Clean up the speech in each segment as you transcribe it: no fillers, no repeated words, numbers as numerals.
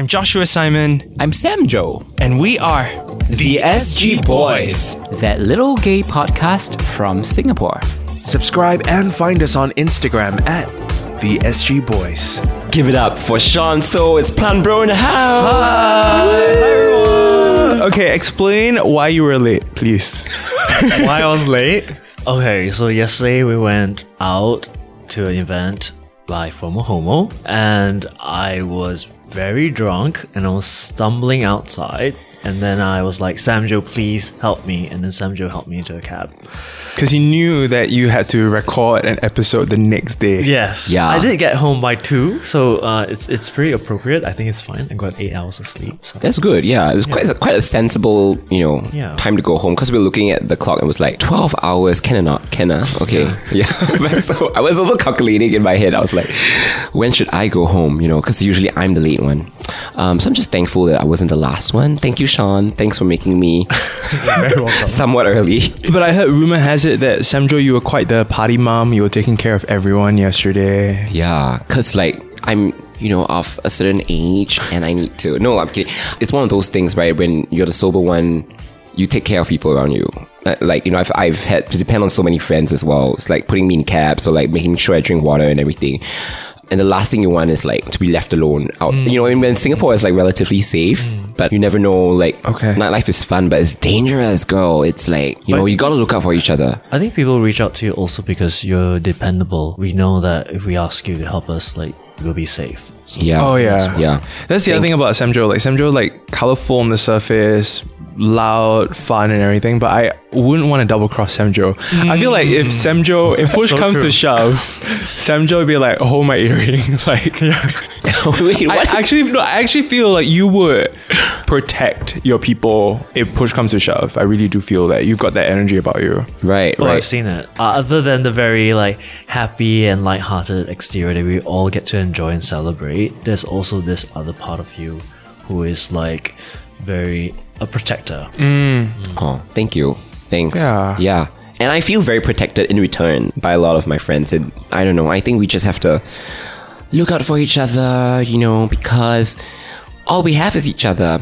I'm Joshua Simon. I'm Sam Joe. And we are The SG Boys, that little gay podcast from Singapore. Subscribe and find us on Instagram at The SG Boys. Give it up for Shawn Soh. It's Plantbro in the house. Hi everyone. Okay, explain why you were late, please. Why I was late? Okay, so yesterday we went out to an event by Fomo Homo and I was very drunk and I was stumbling outside and then I was like, Sam Joe, please help me. And then Sam Joe helped me into a cab. Because he knew that you had to record an episode the next day. Yes. Yeah. I did get home by 2, so it's pretty appropriate. I think it's fine. I got 8 hours of sleep. So. That's good. Yeah, it was quite a sensible, time to go home because we were looking at the clock and it was like 12 hours. Can or not? Okay. Yeah. So I was also calculating in my head. I was like, when should I go home? Because usually I'm the late one. So I'm just thankful that I wasn't the last one. Thank you, Shawn. Thanks for making me somewhat early. But I heard rumor has it that Samjo, you were quite the party mom. You were taking care of everyone yesterday. Yeah, because I'm of a certain age and I need to... No, I'm kidding. It's one of those things, right? When you're the sober one, you take care of people around you. I've had to depend on so many friends as well. It's like putting me in cabs or making sure I drink water and everything. And the last thing you want is to be left alone out. When Singapore is relatively safe, but you never know. Nightlife is fun, but it's dangerous, girl. It's you gotta look out for each other. I think people reach out to you also because you're dependable. We know that if we ask you to help us, we'll be safe. So yeah. Oh yeah. Yeah. That's the other thing about Samjo. Samjo, colorful on the surface, loud, fun and everything, but I wouldn't want to double cross Samjo. I feel like if push comes to shove, Samjo would be like, hold my earring. Wait, what? I actually feel like you would protect your people if push comes to shove. I really do feel that you've got that energy about you. Right. I've seen it. Other than the very happy and light-hearted exterior that we all get to enjoy and celebrate, there's also this other part of you who is very a protector. Oh, thank you. Thanks. Yeah. And I feel very protected in return by a lot of my friends. And I don't know, I think we just have to look out for each other, because all we have is each other.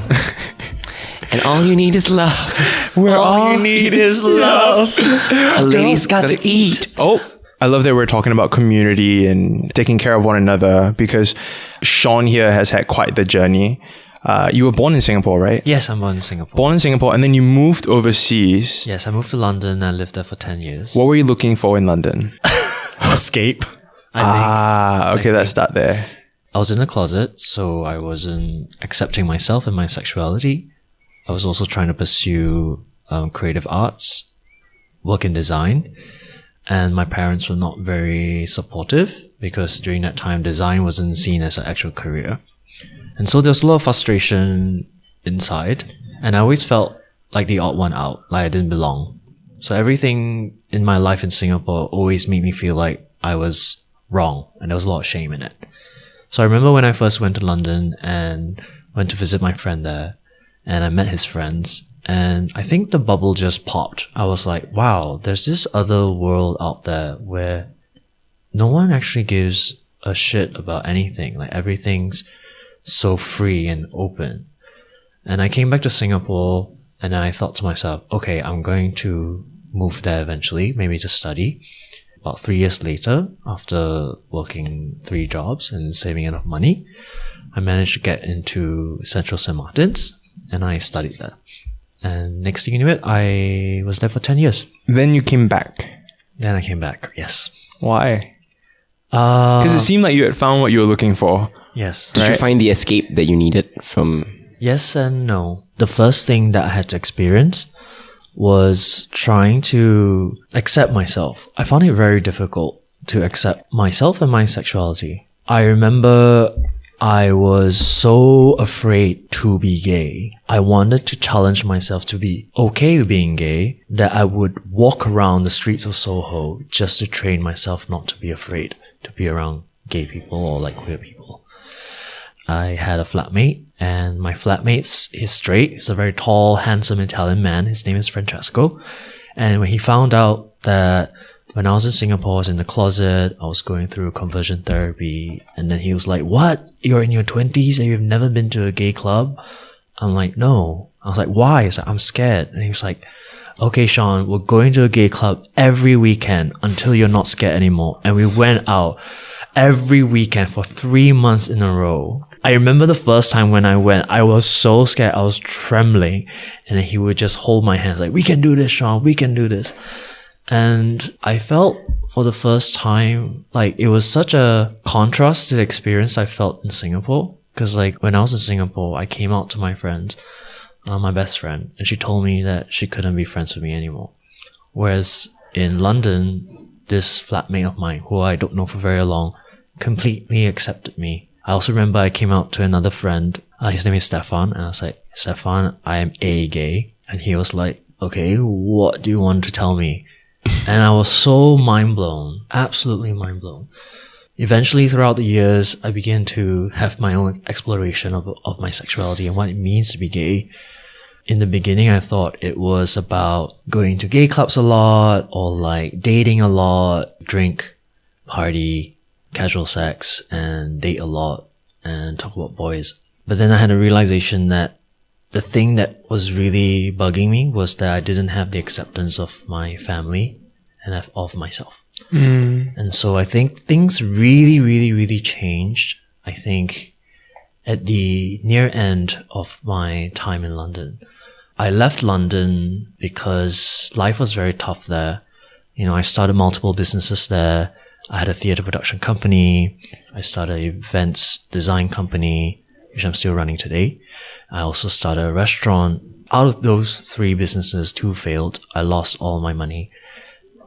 And all you need is love. All you need is love. A lady's got to eat. Oh, I love that we're talking about community and taking care of one another because Shawn here has had quite the journey. You were born in Singapore, right? Yes, I'm born in Singapore. Born in Singapore, and then you moved overseas. Yes, I moved to London. I lived there for 10 years. What were you looking for in London? Escape. I think. Let's start there. I was in the closet, so I wasn't accepting myself and my sexuality. I was also trying to pursue creative arts, work in design, and my parents were not very supportive because during that time, design wasn't seen as an actual career. And so there was a lot of frustration inside, and I always felt like the odd one out, like I didn't belong. So everything in my life in Singapore always made me feel like I was wrong, and there was a lot of shame in it. So I remember when I first went to London and went to visit my friend there, and I met his friends, and I think the bubble just popped. I was like, wow, there's this other world out there where no one actually gives a shit about anything. Everything's so free and open. And I came back to Singapore and I thought to myself, okay, I'm going to move there eventually, maybe to study. About 3 years later, after working 3 jobs and saving enough money, I managed to get into Central St. Martin's and I studied there. And next thing you knew it, I was there for 10 years. Then you came back. Then I came back, yes. Why? Because it seemed like you had found what you were looking for. Yes. Did you find the escape that you needed from... Yes and no. The first thing that I had to experience was trying to accept myself. I found it very difficult to accept myself and my sexuality. I remember I was so afraid to be gay. I wanted to challenge myself to be okay with being gay, that I would walk around the streets of Soho just to train myself not to be afraid to be around gay people or queer people. I had a flatmate, and my flatmate is straight. He's a very tall, handsome Italian man. His name is Francesco. And when he found out that When I was in Singapore, I was in the closet, I was going through conversion therapy, and then he was like, what? You're in your 20s and you've never been to a gay club? I'm like, no. I was like, why? He's like, I'm scared. And he was like, okay, Shawn, we're going to a gay club every weekend until you're not scared anymore. And we went out every weekend for 3 months in a row. I remember the first time when I went, I was so scared. I was trembling. And then he would just hold my hands like, we can do this, Shawn. We can do this. And I felt for the first time, like it was such a contrast to the experience I felt in Singapore. Because like when I was in Singapore, I came out to my friends, my best friend, and she told me that she couldn't be friends with me anymore. Whereas in London, this flatmate of mine, who I don't know for very long, completely accepted me. I also remember I came out to another friend, his name is Stefan, and I was like, Stefan, I am gay. And he was like, okay, what do you want to tell me? And I was so mind blown, absolutely mind blown. Eventually, throughout the years, I began to have my own exploration of my sexuality and what it means to be gay. In the beginning, I thought it was about going to gay clubs a lot, or like dating a lot, drink, party, casual sex, and date a lot, and talk about boys. But then I had a realization that the thing that was really bugging me was that I didn't have the acceptance of my family and of myself. And so I think things really, really, really changed. I think at the near end of my time in London. I left London because life was very tough there. You know, I started multiple businesses there. I had a theatre production company. I started an events design company, which I'm still running today. I also started a restaurant. Out of those 3 businesses, 2 failed. I lost all my money.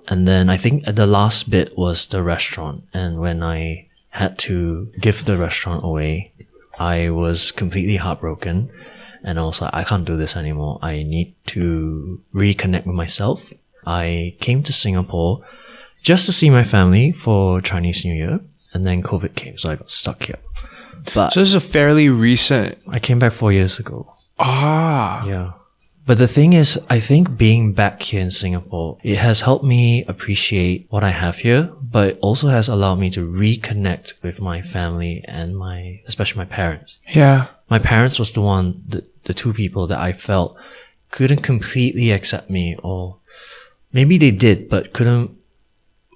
And then I think the last bit was the restaurant. And when I had to give the restaurant away, I was completely heartbroken. And I was like, I can't do this anymore. I need to reconnect with myself. I came to Singapore just to see my family for Chinese New Year. And then COVID came, so I got stuck here. But So this is a fairly recent. I came back 4 years ago. Ah. Yeah. But the thing is, I think being back here in Singapore, it has helped me appreciate what I have here, but it also has allowed me to reconnect with my family and especially my parents. Yeah. My parents was the 2 people that I felt couldn't completely accept me, or maybe they did, but couldn't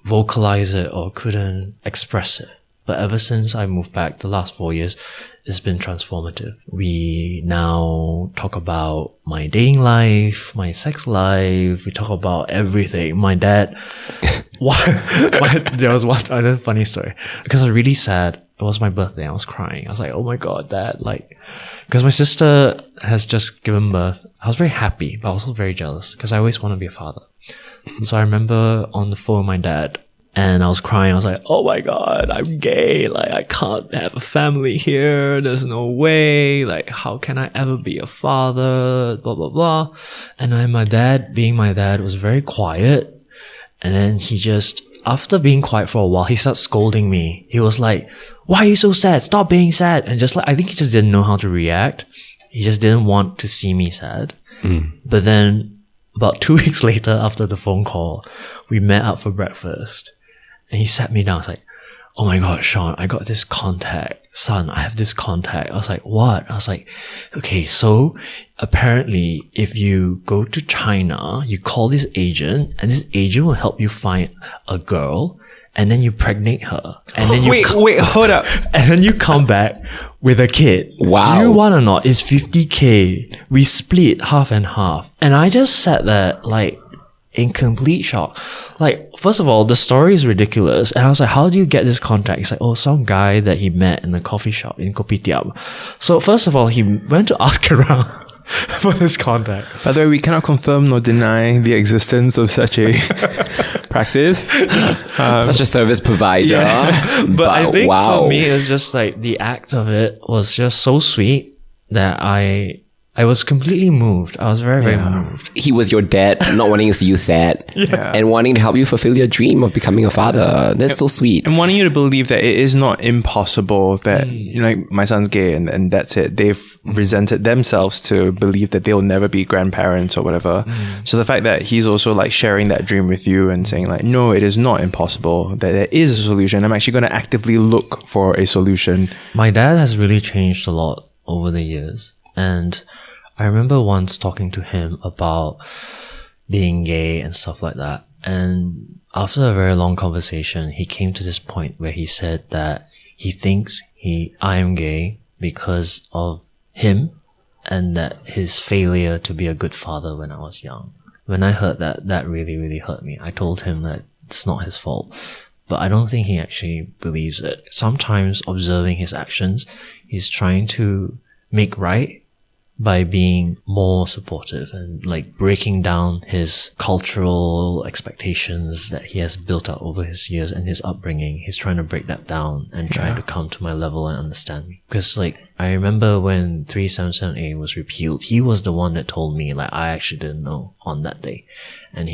vocalize it or couldn't express it. But ever since I moved back, the last 4 years, it's been transformative. We now talk about my dating life, my sex life. We talk about everything. My dad, there was one other funny story. Because I was really sad. It was my birthday. I was crying. I was like, oh my God, Dad. Because my sister has just given birth. I was very happy, but also very jealous because I always want to be a father. So I remember on the phone with my dad, and I was crying. I was like, oh my God, I'm gay. I can't have a family here. There's no way. How can I ever be a father? Blah, blah, blah. And then my dad, being my dad, was very quiet. And then he just, after being quiet for a while, he started scolding me. He was like, why are you so sad? Stop being sad. And I think he just didn't know how to react. He just didn't want to see me sad. But then about 2 weeks later, after the phone call, we met up for breakfast. And he sat me down. I was like, oh my God, Shawn, I got this contact. Son, I have this contact. I was like, what? I was like, okay, so apparently if you go to China, you call this agent, and this agent will help you find a girl, and then you pregnate her. And then Wait, hold up. And then you come back with a kid. Wow. Do you want or not? It's 50K. We split half and half. And I just sat there in complete shock. First of all, the story is ridiculous. And I was like, how do you get this contact? He's like, oh, some guy that he met in a coffee shop in Kopitiam. So first of all, he went to ask around for this contact. By the way, we cannot confirm nor deny the existence of such a practice. Such a service provider. Yeah. But I think wow. for me, it's just the act of it was just so sweet that I I was completely moved. I was very, very moved. He was your dad, not wanting to see you sad, and wanting to help you fulfill your dream of becoming a father. That's so sweet. And wanting you to believe that it is not impossible that, you know, like, my son's gay and that's it. They've resented themselves to believe that they'll never be grandparents or whatever. So the fact that he's also like sharing that dream with you and saying like, no, it is not impossible, that there is a solution. I'm actually going to actively look for a solution. My dad has really changed a lot over the years. And I remember once talking to him about being gay and stuff like that. And after a very long conversation, he came to this point where he said that he thinks I am gay because of him and that his failure to be a good father when I was young. When I heard that, that really, really hurt me. I told him that it's not his fault. But I don't think he actually believes it. Sometimes observing his actions, he's trying to make right by being more supportive and like breaking down his cultural expectations that he has built up over his years and his upbringing. He's trying to break that down and trying to come to my level and understand me. Because like, I remember when 377A was repealed, he was the one that told me, like, I actually didn't know on that day. And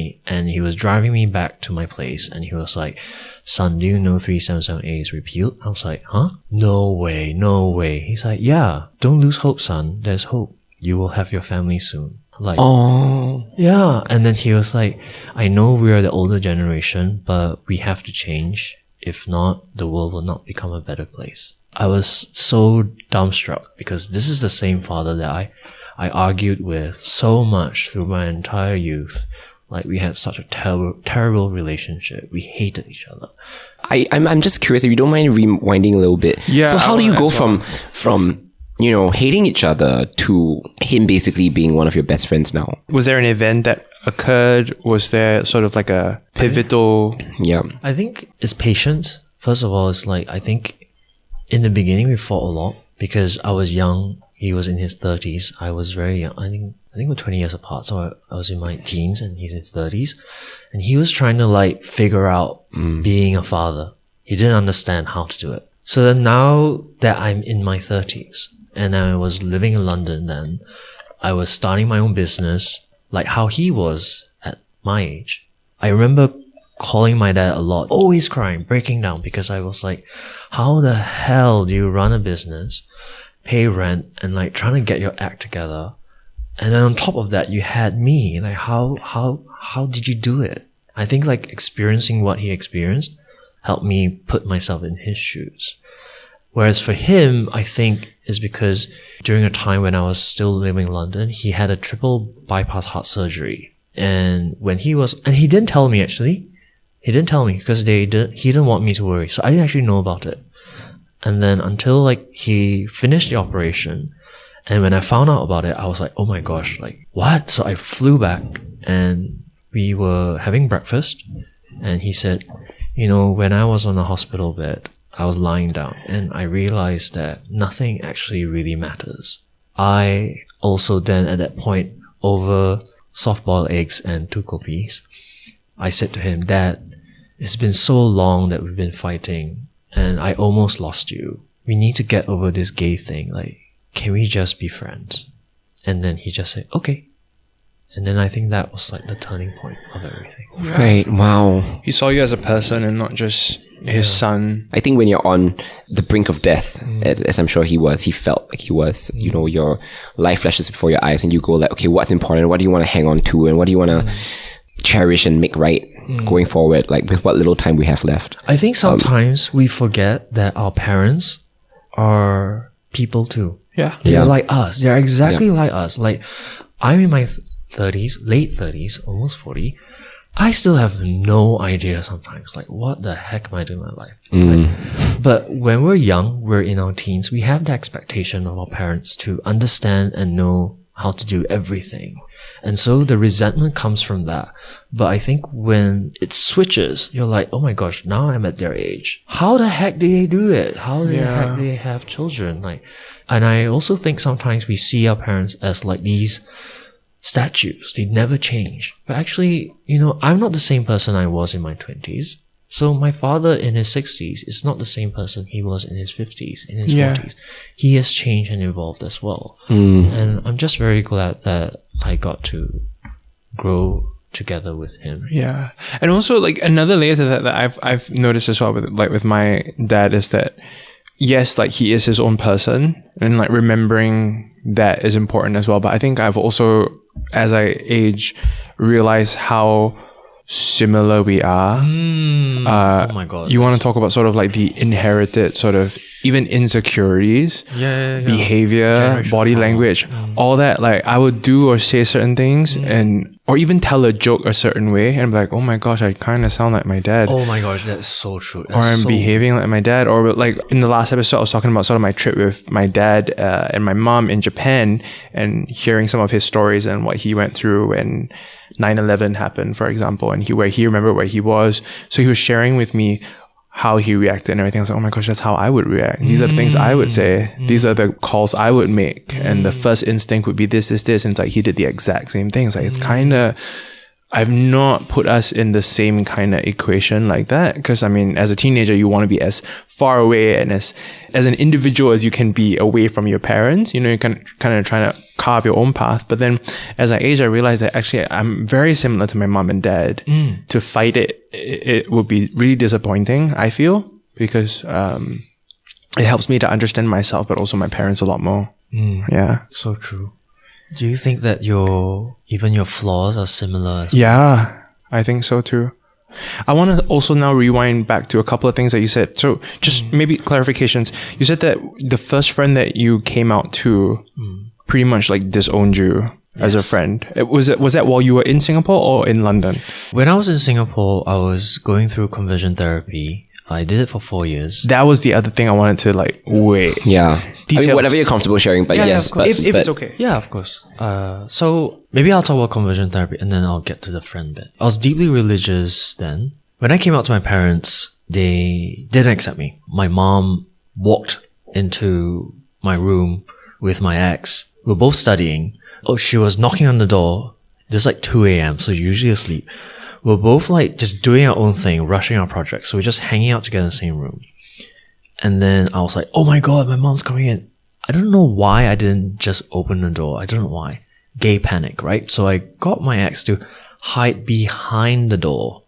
he was driving me back to my place and he was like, son, do you know 377A is repealed? I was like, huh? No way, no way. He's like, yeah, don't lose hope, son. There's hope. You will have your family soon. Like, oh, yeah. And then he was like, I know we are the older generation, but we have to change. If not, the world will not become a better place. I was so dumbstruck because this is the same father that I argued with so much through my entire youth. Like, we had such a terrible relationship. We hated each other. I'm just curious if you don't mind rewinding a little bit. Yeah. So how do you go from you know, hating each other to him basically being one of your best friends now? Was there an event that occurred? Was there sort of like a pivotal? Yeah. I think it's patience. First of all, it's like, I think in the beginning we fought a lot because I was young. He was in his 30s. I was very young. I think we're 20 years apart. So I was in my teens and he's in his 30s. And he was trying to like figure out being a father. He didn't understand how to do it. So then now that I'm in my 30s and I was living in London then, I was starting my own business like how he was at my age. I remember calling my dad a lot, always crying, breaking down because I was like, how the hell do you run a business, pay rent, and like trying to get your act together? And then on top of that, you had me. Like, how did you do it? I think like experiencing what he experienced helped me put myself in his shoes. Whereas for him, I think is because during a time when I was still living in London, he had a triple bypass heart surgery. And when he didn't tell me actually. He didn't tell me because he didn't want me to worry. So I didn't actually know about it. And then until like he finished the operation, and when I found out about it, I was like, oh my gosh, like what? So I flew back and we were having breakfast and he said, you know, when I was on a hospital bed, I was lying down and I realized that nothing actually really matters. I also then at that point, over soft-boiled eggs and 2 kopis, I said to him, Dad, it's been so long that we've been fighting and I almost lost you. We need to get over this gay thing. Like, can we just be friends? And then he just said, okay. And then I think that was like the turning point of everything. Right. Wow. He saw you as a person and not just his son. I think when you're on the brink of death, as I'm sure he felt like he was, you know, your life flashes before your eyes and you go like, okay, what's important? What do you want to hang on to? And what do you want to cherish and make right going forward? Like with what little time we have left. I think sometimes we forget that our parents are people too. Yeah. They're like us. They're exactly like us. Like, I'm in my 30s, late 30s, almost 40. I still have no idea sometimes, like, what the heck am I doing in my life? Like, but when we're young, we're in our teens, we have the expectation of our parents to understand and know how to do everything. And so the resentment comes from that. But I think when it switches, you're like, oh my gosh, now I'm at their age. How the heck do they do it? How the heck do they have children? Like, and I also think sometimes we see our parents as like these statues. They never change. But actually, you know, I'm not the same person I was in my 20s. So my father in his 60s is not the same person he was in his 50s, in his Yeah. 40s. He has changed and evolved as well. Mm. And I'm just very glad that I got to grow together with him. Yeah. And also like another layer to that I've noticed as well with my dad is that yes, like he is his own person, and like remembering that is important as well. But I think I've also, as I age, realized how similar we are. Oh my God. You want to talk about sort of like the inherited sort of even insecurities, behavior, Generational body trauma. language, all that. Like I would do or say certain things or even tell a joke a certain way and be like, oh my gosh, I kind of sound like my dad. Oh my gosh, that's so true. Or I'm behaving like my dad. Or like in the last episode, I was talking about sort of my trip with my dad and my mom in Japan and hearing some of his stories and what he went through when 9/11 happened, for example, and he remembered where he was. So he was sharing with me how he reacted and everything. I was like, oh my gosh, that's how I would react. These are the things I would say. These are the calls I would make. And the first instinct would be this. And it's like he did the exact same thing. It's like, it's kind of, I've not put us in the same kind of equation like that. Because I mean, as a teenager, you want to be as far away and as an individual as you can be away from your parents. You know, you can kind of trying to carve your own path. But then as I age, I realized that actually I'm very similar to my mom and dad. To fight it would be really disappointing, I feel, because it helps me to understand myself, but also my parents a lot more. Yeah. So true. Do you think that even your flaws are similar? Yeah, I think so too. I want to also now rewind back to a couple of things that you said. So just maybe clarifications. You said that the first friend that you came out to pretty much like disowned you as a friend. Was that while you were in Singapore or in London? When I was in Singapore, I was going through conversion therapy. I did it for 4 years. That was the other thing I wanted to like wait. Yeah. Details. I mean, whatever you're comfortable sharing, but yes. of course. But, If but it's okay. Yeah, of course. So maybe I'll talk about conversion therapy and then I'll get to the friend bit. I was deeply religious then. When I came out to my parents, they didn't accept me. My mom walked into my room with my ex. We were both studying. Oh, she was knocking on the door. It's like 2 a.m. So you're usually asleep. We're both like just doing our own thing, rushing our projects. So we're just hanging out together in the same room. And then I was like, oh my God, my mom's coming in. I don't know why I didn't just open the door. I don't know why. Gay panic, right? So I got my ex to hide behind the door.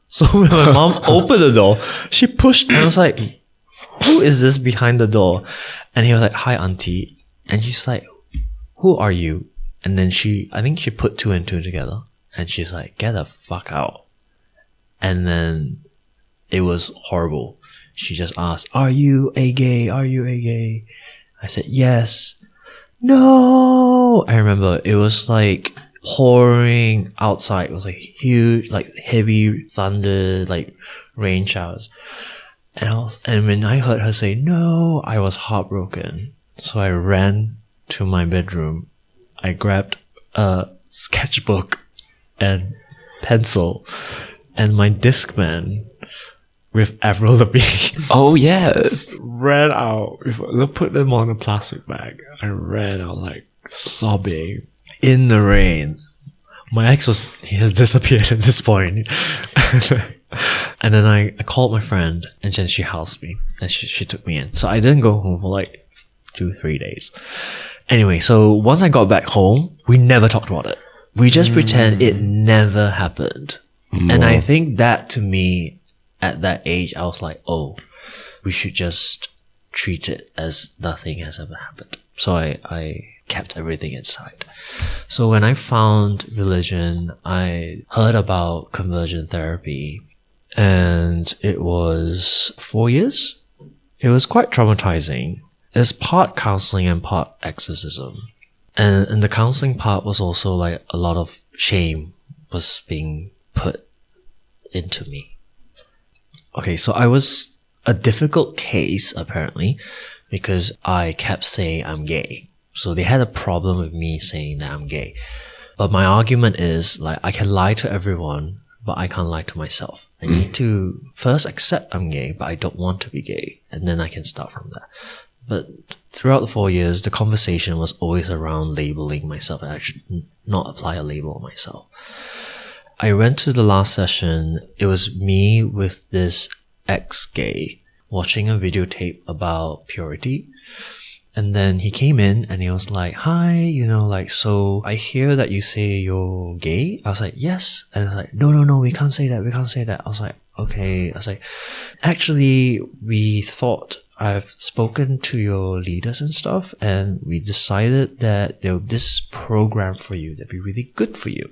So when my mom opened the door, she pushed and I was like, who is this behind the door? And he was like, hi, auntie. And she's like, who are you? And then I think she put 2 and 2 together. And she's like, get the fuck out. And then it was horrible. She just asked, are you a gay? Are you a gay? I said, yes. No. I remember it was like pouring outside. It was like huge, like heavy thunder, like rain showers. And when I heard her say no, I was heartbroken. So I ran to my bedroom. I grabbed a sketchbook and pencil and my Discman with Avril Lavigne. oh yes. Ran out, put them on a plastic bag. I ran out like sobbing in the rain. My ex he has disappeared at this point. And then I called my friend and then she housed me and she took me in. So I didn't go home for like 2-3 days. Anyway, so once I got back home, we never talked about it. We just pretend it never happened. And I think that to me, at that age, I was like, oh, we should just treat it as nothing has ever happened. So I kept everything inside. So when I found religion, I heard about conversion therapy and it was 4 years. It was quite traumatizing. It's part counseling and part exorcism. And the counseling part was also like a lot of shame was being put into me. Okay, so I was a difficult case apparently because I kept saying I'm gay. So they had a problem with me saying that I'm gay. But my argument is like I can lie to everyone, but I can't lie to myself. I need to first accept I'm gay, but I don't want to be gay. And then I can start from there. But throughout the 4 years, the conversation was always around labeling myself and actually not apply a label on myself. I went to the last session. It was me with this ex-gay watching a videotape about purity. And then he came in and he was like, hi, so I hear that you say you're gay. I was like, yes. And I was like, no, we can't say that. I was like, okay. I was like, actually, we thought I've spoken to your leaders and stuff, and we decided that this program for you that'd be really good for you.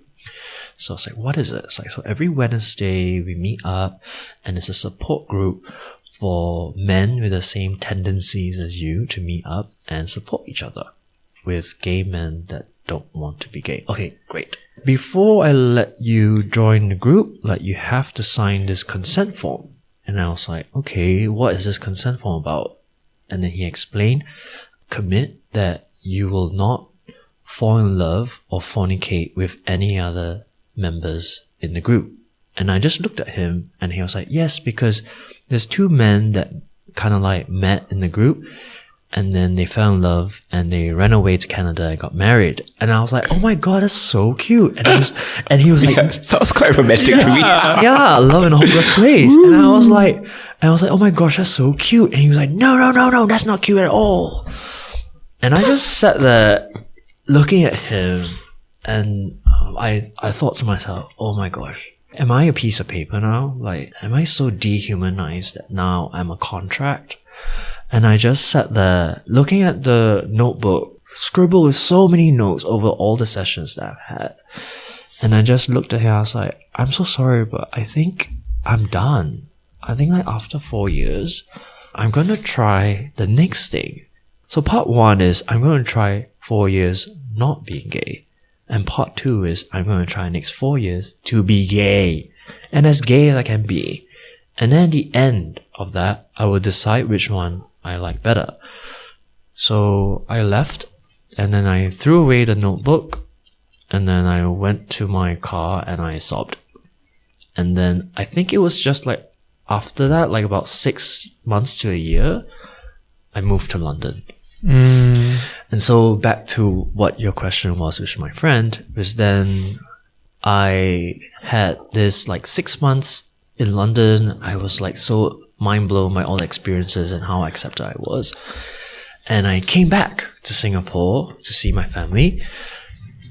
So I was like, what is it? It's like, so every Wednesday we meet up and it's a support group for men with the same tendencies as you to meet up and support each other with gay men that don't want to be gay. Okay, great. Before I let you join the group, you have to sign this consent form. And I was like, okay, what is this consent form about? And then he explained, commit that you will not fall in love or fornicate with any other members in the group. And I just looked at him and he was like, yes, because there's two men that kind of met in the group and then they fell in love and they ran away to Canada and got married. And I was like, oh my God, that's so cute. And he was like, sounds quite romantic to me. Yeah, love in a hopeless place. And I was like, oh my gosh, that's so cute. And he was like, no, that's not cute at all. And I just sat there looking at him and I thought to myself, oh my gosh, am I a piece of paper now? Am I so dehumanized that now I'm a contract? And I just sat there looking at the notebook, scribbled with so many notes over all the sessions that I've had. And I just looked at him, I was like, I'm so sorry, but I think I'm done. I think after 4 years, I'm going to try the next thing. So part 1 is I'm going to try 4 years not being gay. And part 2 is I'm going to try next 4 years to be gay. And as gay as I can be. And then at the end of that, I will decide which one I like better. So I left and then I threw away the notebook and then I went to my car and I sobbed. And then I think it was just after that, about 6 months to a year, I moved to London. And so back to what your question was with my friend, was then I had this 6 months in London. I was so mind blown by all the experiences and how accepted I was. And I came back to Singapore to see my family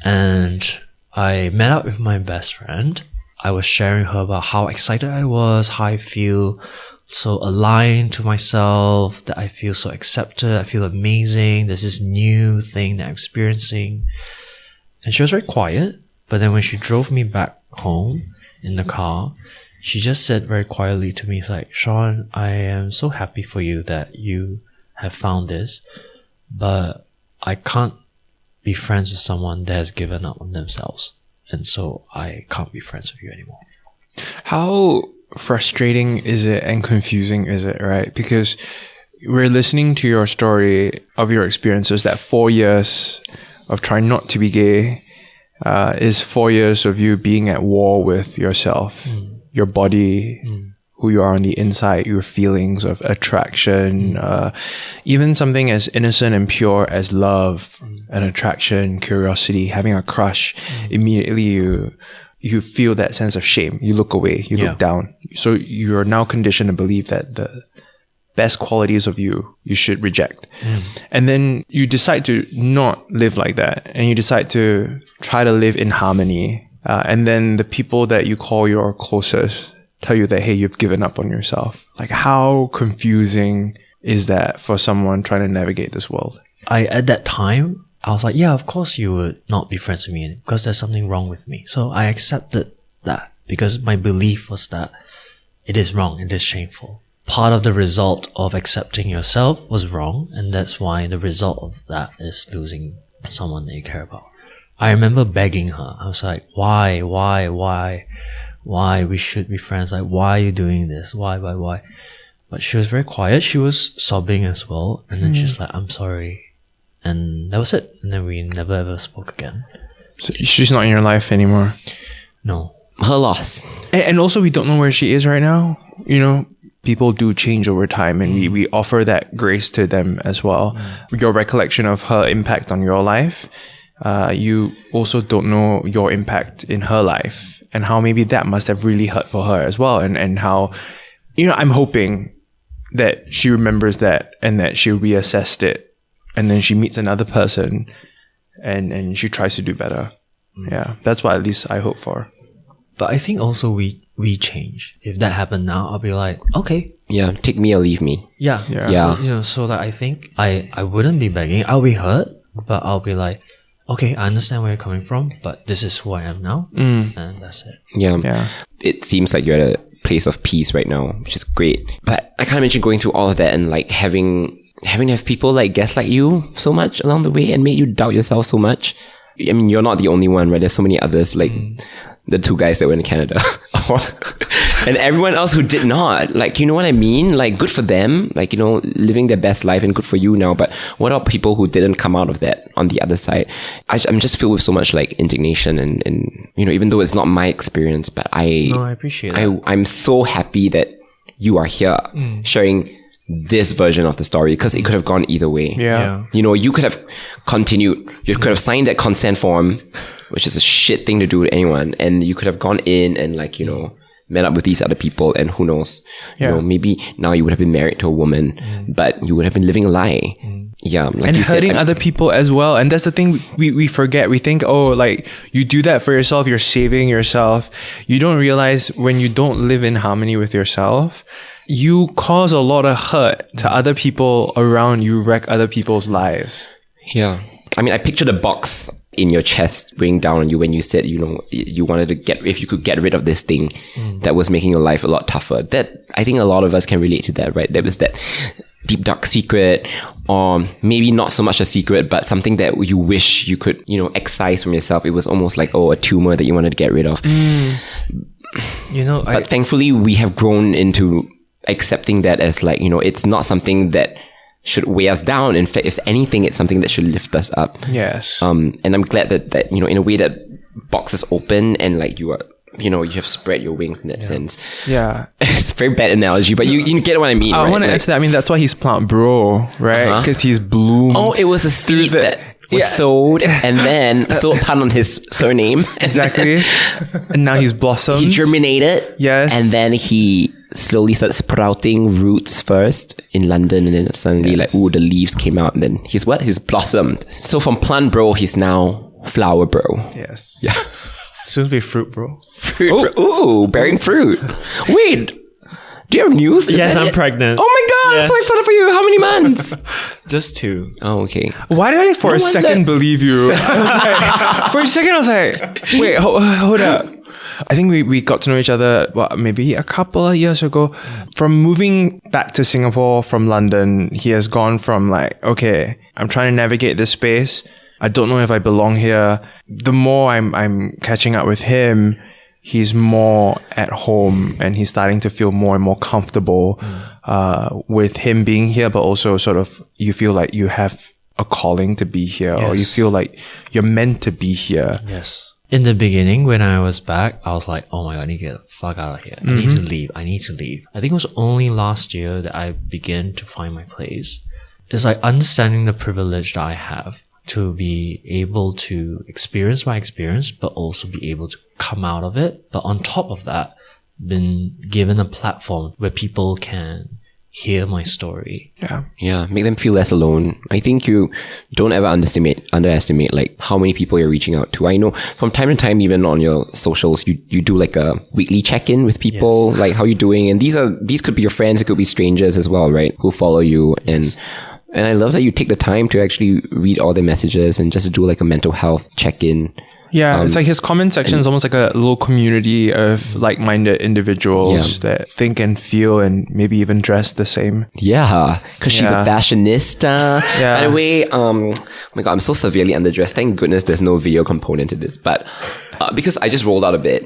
and I met up with my best friend. I was sharing her about how excited I was, how I feel so aligned to myself, that I feel so accepted, I feel amazing, there's this new thing that I'm experiencing. And she was very quiet, but then when she drove me back home in the car, she just said very quietly to me, Shawn, I am so happy for you that you have found this, but I can't be friends with someone that has given up on themselves. And so I can't be friends with you anymore. How frustrating is it and confusing is it, right? Because we're listening to your story of your experiences, that 4 years of trying not to be gay is 4 years of you being at war with yourself, your body, who you are on the inside, your feelings of attraction, even something as innocent and pure as love and attraction, curiosity, having a crush. Immediately you feel that sense of shame. You look away, you look down. So you're now conditioned to believe that the best qualities of you should reject. And then you decide to not live like that. And you decide to try to live in harmony. And then the people that you call your closest tell you that, hey, you've given up on yourself. How confusing is that for someone trying to navigate this world? At that time, I was like, yeah, of course you would not be friends with me because there's something wrong with me. So I accepted that because my belief was that it is wrong, it is shameful. Part of the result of accepting yourself was wrong, and that's why the result of that is losing someone that you care about. I remember begging her. I was like, why? We should be friends. Why are you doing this? Why? But she was very quiet. She was sobbing as well. And then she's like, I'm sorry. And that was it. And then we never ever spoke again. So she's not in your life anymore? No. Her loss. And also we don't know where she is right now. People do change over time and we offer that grace to them as well. Your recollection of her impact on your life, you also don't know your impact in her life. and how maybe that must have really hurt for her as well. And how, I'm hoping that she remembers that and that she reassessed it, and then she meets another person and she tries to do better. Yeah, that's what at least I hope for. But I think also we change. If that happened now, I'll be like, okay. Yeah, take me or leave me. Yeah. So that I think I wouldn't be begging. I'll be hurt, but I'll be like, okay, I understand where you're coming from, but this is who I am now. And that's it. Yeah. It seems like you're at a place of peace right now, which is great. But I can't imagine going through all of that and like having to have people like gaslight you so much along the way and make you doubt yourself so much. I mean, you're not the only one, right? There's so many others, like the 2 guys that went to Canada. And everyone else who did not. Like, you know what I mean? Like, good for them. Like, living their best life, and good for you now. But what about people who didn't come out of that on the other side? I'm just filled with so much like indignation and even though it's not my experience, but I appreciate it. I'm so happy that you are here sharing this version of the story, because it could have gone either way. Yeah. You could have continued. You could have signed that consent form, which is a shit thing to do to anyone, and you could have gone in and like, met up with these other people, and who knows, maybe now you would have been married to a woman, but you would have been living a lie. Yeah. Like and you hurting said, other people as well. And that's the thing we forget. We think, like you do that for yourself, you're saving yourself. You don't realize when you don't live in harmony with yourself, you cause a lot of hurt to other people around you, wreck other people's lives. Yeah. I mean, I pictured a box in your chest weighing down on you when you said, you wanted to if you could get rid of this thing that was making your life a lot tougher. That, I think a lot of us can relate to that, right? There was that deep dark secret, or maybe not so much a secret, but something that you wish you could, excise from yourself. It was almost like, a tumor that you wanted to get rid of. But thankfully we have grown into accepting that as like, it's not something that should weigh us down. In fact, if anything, it's something that should lift us up. Yes. And I'm glad that in a way that box is open and like you are, you have spread your wings in that sense. Yeah. It's a very bad analogy, but you get what I mean. I want to answer that. I mean, that's why he's Plantbro, right? Because he's bloomed. Oh, it was a seed that was sowed and then still a pun on his surname. Exactly. And now he's blossomed. He germinated. Yes. And then he slowly started sprouting roots first in London, and then suddenly the leaves came out, and then he's blossomed. So from Plantbro, he's now Flower Bro. Yes. Yeah. Soon to be Fruit Bro. Fruit Bro. Ooh, bearing fruit. Wait. Do you have news? Yes, I'm pregnant. Oh my god, I'm so excited for you. How many months? Just 2. Oh, okay. Why did I for a second believe you? For a second I was like, wait, hold up. I think we got to know each other, maybe a couple of years ago. From moving back to Singapore from London, he has gone from like, okay, I'm trying to navigate this space. I don't know if I belong here. The more I'm catching up with him, he's more at home, and he's starting to feel more and more comfortable with him being here, but also sort of you feel like you have a calling to be here, or you feel like you're meant to be here. Yes. In the beginning, when I was back, I was like, oh my god, I need to get the fuck out of here. I need to leave. I think it was only last year that I began to find my place. It's like understanding the privilege that I have to be able to experience my experience, but also be able to come out of it. But on top of that, been given a platform where people can hear my story. Yeah, make them feel less alone. I think you don't ever underestimate like how many people you're reaching out to. I know from time to time, even on your socials, you do like a weekly check-in with people, like how you doing, and these could be your friends, it could be strangers as well, right, who follow you. And I love that you take the time to actually read all the messages and just do like a mental health check-in. Yeah, it's like his comment section is almost like a little community of like-minded individuals that think and feel and maybe even dress the same. Yeah, because she's a fashionista. Yeah. By the way, oh my god, I'm so severely underdressed. Thank goodness there's no video component to this. But because I just rolled out a bit,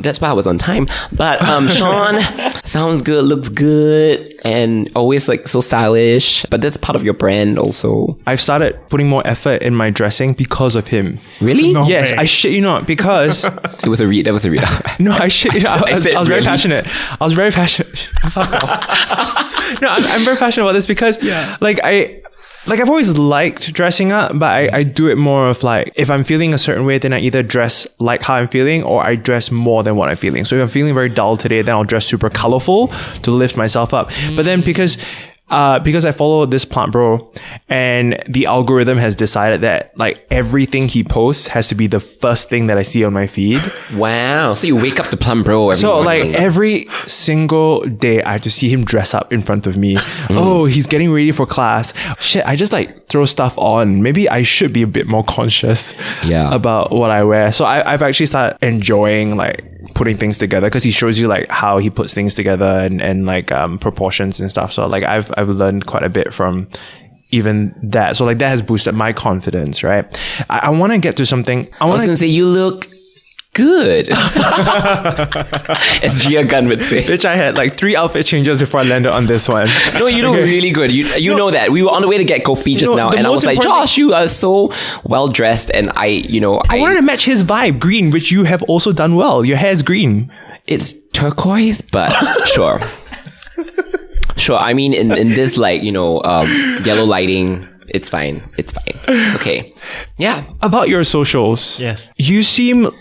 that's why I was on time. But Shawn sounds good, looks good, and always like so stylish. But that's part of your brand also. I've started putting more effort in my dressing because of him. Really? No. Yes, I shit you not, because it was a read. That was a read. No, I shit you not. I was very passionate. I was very passionate. Fuck off. No, I'm very passionate about this because, like, Like, I've always liked dressing up, but I do it more of like, if I'm feeling a certain way, then I either dress like how I'm feeling or I dress more than what I'm feeling. So if I'm feeling very dull today, then I'll dress super colorful to lift myself up. But then because I follow this Plantbro and the algorithm has decided that like everything he posts has to be the first thing that I see on my feed. Wow. So you wake up to Plantbro every morning. Like every single day I have to see him dress up in front of me. Oh, he's getting ready for class. Shit, I just like throw stuff on. Maybe I should be a bit more conscious about what I wear. So I've actually started enjoying like putting things together because he shows you like how he puts things together and like proportions and stuff. So like I've learned quite a bit from even that. So like that has boosted my confidence, right? I want to get to something. I was going to say, you look good. As Gia Gunn would say. Which I had like 3 outfit changes before I landed on this one. No, you look really good. You know that. We were on the way to get kopi just now and I was like, Josh, you are so well dressed, and I wanted to match his vibe, green, which you have also done well. Your hair is green. It's turquoise, but sure. Sure. I mean, in this like, yellow lighting, it's fine. It's fine. It's okay. Yeah. About your socials. Yes. You seem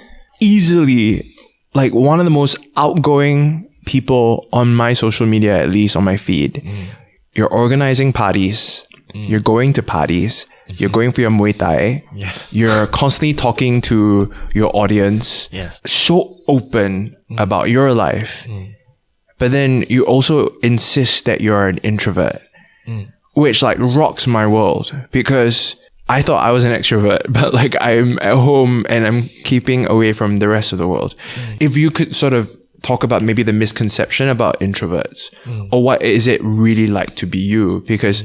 easily like one of the most outgoing people on my social media, at least on my feed. You're organizing parties. You're going to parties. You're going for your Muay Thai. Yes. You're constantly talking to your audience. Yes. So open about your life. But then you also insist that you're an introvert, which like rocks my world because I thought I was an extrovert, but like I'm at home and I'm keeping away from the rest of the world. If you could sort of talk about maybe the misconception about introverts or what is it really like to be you? Because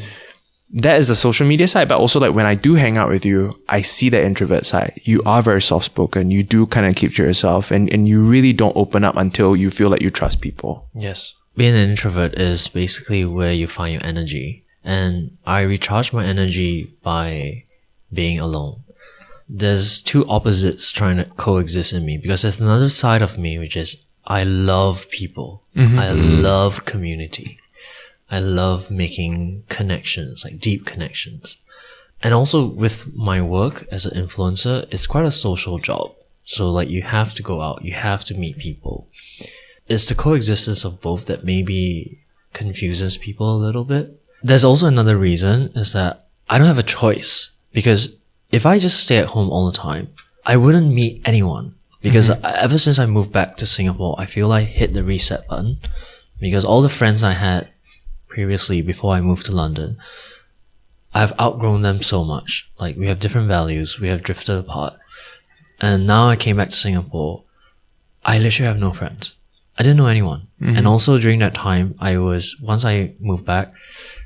that is the social media side, but also like when I do hang out with you, I see the introvert side. You are very soft-spoken. You do kind of keep to yourself and you really don't open up until you feel like you trust people. Yes. Being an introvert is basically where you find your energy. And I recharge my energy by being alone. There's 2 opposites trying to coexist in me because there's another side of me, which is I love people. I love community. I love making connections, like deep connections. And also with my work as an influencer, it's quite a social job. So like you have to go out, you have to meet people. It's the coexistence of both that maybe confuses people a little bit. There's also another reason is that I don't have a choice because if I just stay at home all the time, I wouldn't meet anyone because ever since I moved back to Singapore, I feel I hit the reset button because all the friends I had previously before I moved to London, I've outgrown them so much. Like we have different values, we have drifted apart. And now I came back to Singapore, I literally have no friends. I didn't know anyone. And also during that time, once I moved back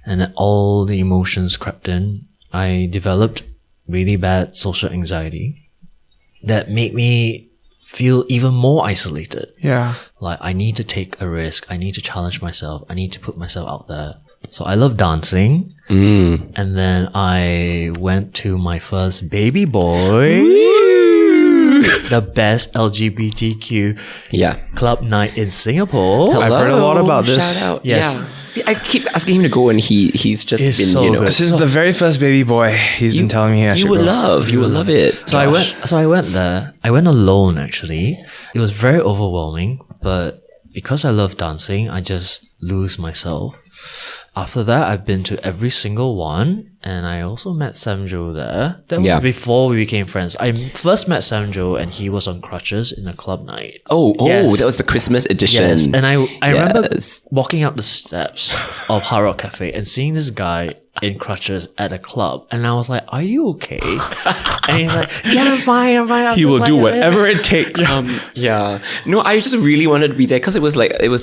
and all the emotions crept in, I developed really bad social anxiety that made me feel even more isolated. Yeah. Like I need to take a risk. I need to challenge myself. I need to put myself out there. So I love dancing. And then I went to my first baby boy. The best LGBTQ club night in Singapore. I've heard a lot about this. Shout out. Yes. Yeah. See, I keep asking him to go and he's just It's been, so good. Since the very first baby boy, he's been telling me I should go. You would love it. So I went there. I went alone actually. It was very overwhelming, but because I love dancing, I just lose myself. After that, I've been to every single one, and I also met Samjo there. That was before we became friends. I first met Samjo, and he was on crutches in a club night. That was the Christmas edition. Yes, and I remember walking up the steps of Hard Rock Cafe and seeing this guy in crutches at a club, and I was like, "Are you okay?" And he's like, "Yeah, I'm fine. He will do whatever it takes." No, I just really wanted to be there because it was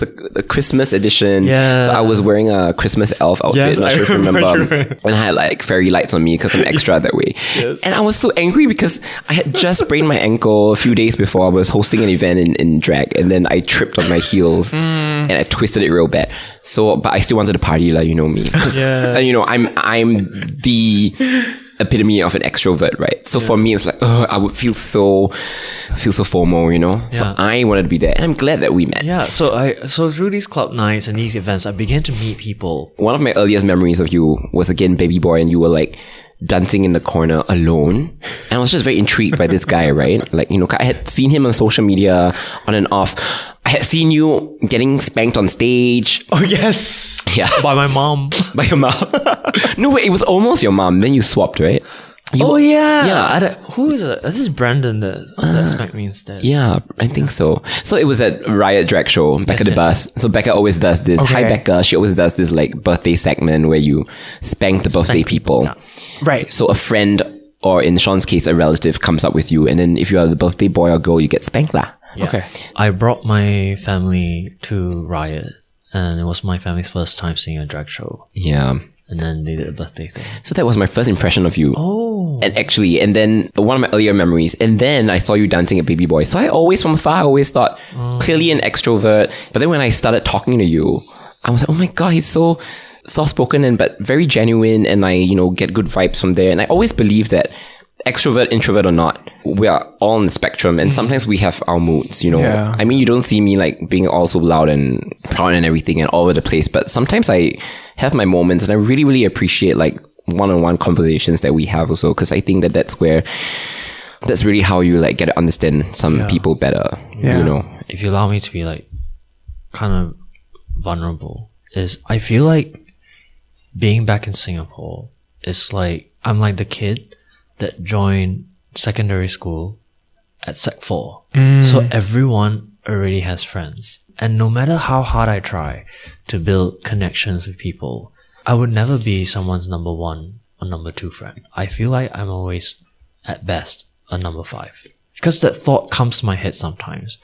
a Christmas edition. Yeah. So I was wearing a Christmas elf outfit. Yes, not sure if you remember. And I had like fairy lights on me because I'm extra that way. Yes. And I was so angry because I had just sprained my ankle a few days before. I was hosting an event in drag, and then I tripped on my heels and I twisted it real bad. So, but I still wanted to party, like, you know me. And, I'm the epitome of an extrovert, right? So for me, it was like, I would feel so FOMO, you know? So I wanted to be there. And I'm glad that we met. Yeah, so through these club nights and these events, I began to meet people. One of my earliest memories of you was, again, baby boy, and you were like dancing in the corner alone. And I was just very intrigued by this guy, right? Like, you know, I had seen him on social media on and off. I had seen you getting spanked on stage. Oh, yes. Yeah. By my mom. By your mom. No, wait, it was almost your mom. Then you swapped, right? Yeah. Yeah. Who is it? This is Brandon that spanked me instead. Yeah, I think so. So it was at Riot Drag Show, Becca the Bus. So Becca always does this. Okay. Hi, Becca. She always does this like birthday segment where you spank the birthday people. Yeah. Right. So a friend, or in Shawn's case, a relative comes up with you. And then if you are the birthday boy or girl, you get spanked lah. Yeah. Okay. I brought my family to Riot, and it was my family's first time seeing a drag show. Yeah. And then they did a birthday thing. So that was my first impression of you. Oh. And then one of my earlier memories. And then I saw you dancing at Baby Boy. So I always, from afar, I always thought, clearly an extrovert. But then when I started talking to you, I was like, oh my God, he's so soft-spoken but very genuine. And I, you know, get good vibes from there. And I always believe that extrovert, introvert or not, we are all on the spectrum, and sometimes we have our moods, you know. Yeah. I mean, you don't see me like being all so loud and proud and everything and all over the place, but sometimes I have my moments, and I really, really appreciate like one-on-one conversations that we have also, because I think that that's really how you like get to understand some people better, you know. If you allow me to be like kind of vulnerable, is I feel like being back in Singapore is like I'm like the kid that joined secondary school at Sec 4. So everyone already has friends. And no matter how hard I try to build connections with people, I would never be someone's number 1 or number 2 friend. I feel like I'm always, at best, a number 5. Because that thought comes to my head sometimes.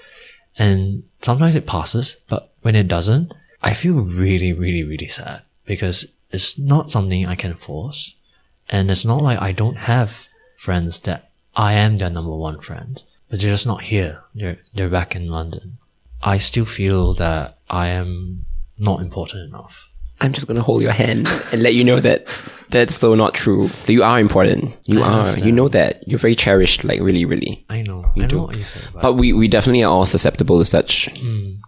And sometimes it passes, but when it doesn't, I feel really, really, really sad. Because it's not something I can force. And it's not like I don't have friends that I am their number 1 friends, but they're just not here. They're back in London. I still feel that I am not important enough. I'm just gonna hold your hand and let you know that that's so not true. That you are important. You are. understand. You know that. You're very cherished, like really, really. I know. You I do. know what you say about But we definitely are all susceptible to such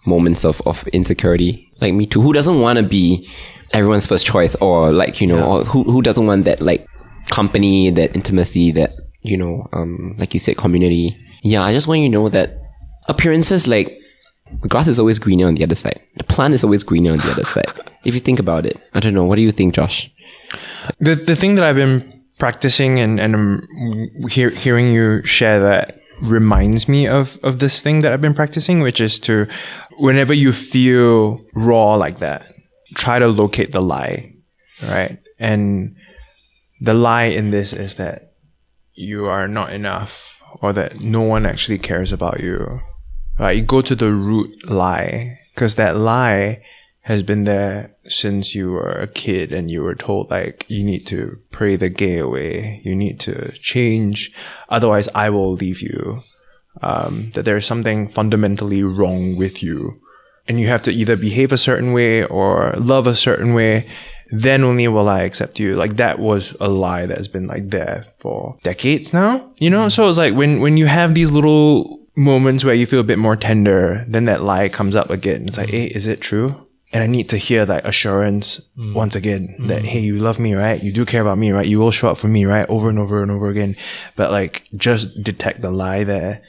moments of insecurity. Like me too. Who doesn't want to be everyone's first choice, or like, you know, or who doesn't want that like company, that intimacy, that, you know, like you said, community. Yeah, I just want you to know that appearances, like, the grass is always greener on the other side. The plant is always greener on the other side. If you think about it. I don't know. What do you think, Josh? The thing that I've been practicing and I'm hearing you share that reminds me of this thing that I've been practicing, which is to, whenever you feel raw like that, try to locate the lie, right? And the lie in this is that you are not enough, or that no one actually cares about you. Right? You go to the root lie, because that lie has been there since you were a kid, and you were told like, you need to pray the gay away, you need to change, otherwise I will leave you. That there's something fundamentally wrong with you, and you have to either behave a certain way or love a certain way, then only will I accept you. Like, that was a lie that's been like there for decades now, you know? So it's like when you have these little moments where you feel a bit more tender, then that lie comes up again. It's like, hey, is it true? And I need to hear that assurance once again that, hey, you love me, right? You do care about me, right? You will show up for me, right? Over and over and over again. But like, just detect the lie there.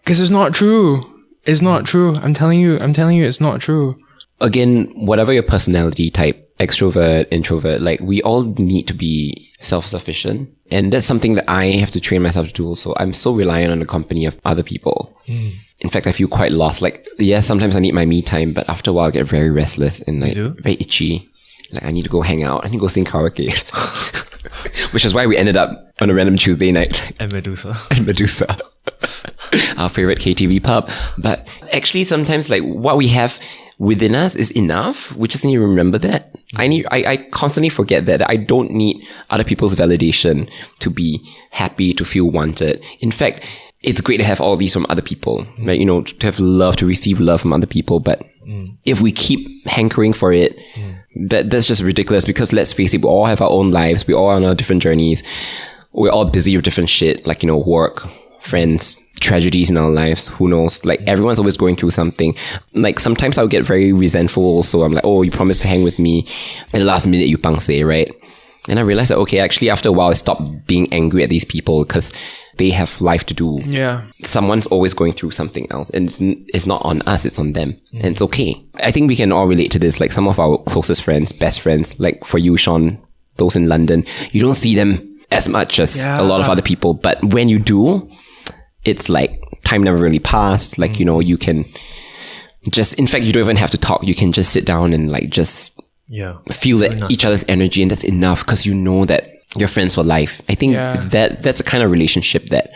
Because it's not true. It's not true. I'm telling you, it's not true. Again, whatever your personality type, extrovert, introvert, like, we all need to be self-sufficient. And that's something that I have to train myself to do also. I'm so reliant on the company of other people. In fact, I feel quite lost. Like, yes, sometimes I need my me time, but after a while I get very restless and like very itchy. Like, I need to go hang out. I need to go sing karaoke. Which is why we ended up on a random Tuesday night. And Medusa. And Medusa. Our favorite KTV pub. But actually, sometimes like what we have within us is enough. We just need to remember that. I constantly forget that I don't need other people's validation to be happy, to feel wanted. In fact, it's great to have all these from other people, right? You know, to have love, to receive love from other people. But if we keep hankering for it, that's just ridiculous, because let's face it, we all have our own lives. We all are on our different journeys. We're all busy with different shit, like, you know, work, friends, tragedies in our lives. Who knows? Like, everyone's always going through something. Like, sometimes I'll get very resentful also. I'm like, oh, you promised to hang with me, and the last minute you pangseh, right? And I realized that, okay, actually, after a while, I stopped being angry at these people because they have life to do. Yeah. Someone's always going through something else, and it's not on us, it's on them. And it's okay. I think we can all relate to this. Like, some of our closest friends, best friends, like for you, Shawn, those in London, you don't see them as much as a lot of other people. But when you do, it's like time never really passed. Like, you know, you can just, in fact, you don't even have to talk. You can just sit down and like just feel each other's energy, and that's enough, because you know that you're friends for life. I think that's the kind of relationship that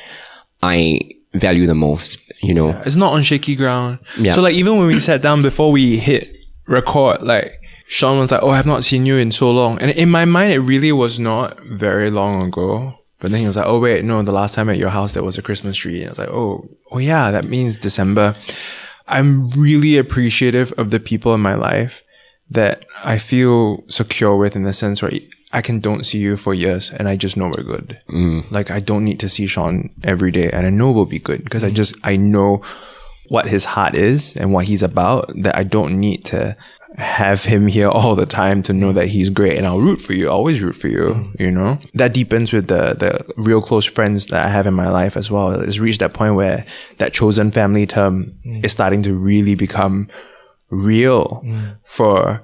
I value the most, you know. It's not on shaky ground. So like, even when we sat down before we hit record, like, Shawn was like, oh, I've not seen you in so long. And in my mind, it really was not very long ago. But then he was like, oh, wait, no, the last time at your house, there was a Christmas tree. And I was like, oh yeah, that means December. I'm really appreciative of the people in my life that I feel secure with, in the sense where I don't see you for years and I just know we're good. Like, I don't need to see Shawn every day, and I know we'll be good, because I know what his heart is and what he's about, that I don't need to have him here all the time to know that he's great, and I'll root for you, always root for you, you know? That deepens with the real close friends that I have in my life as well. It's reached that point where that chosen family term is starting to really become real for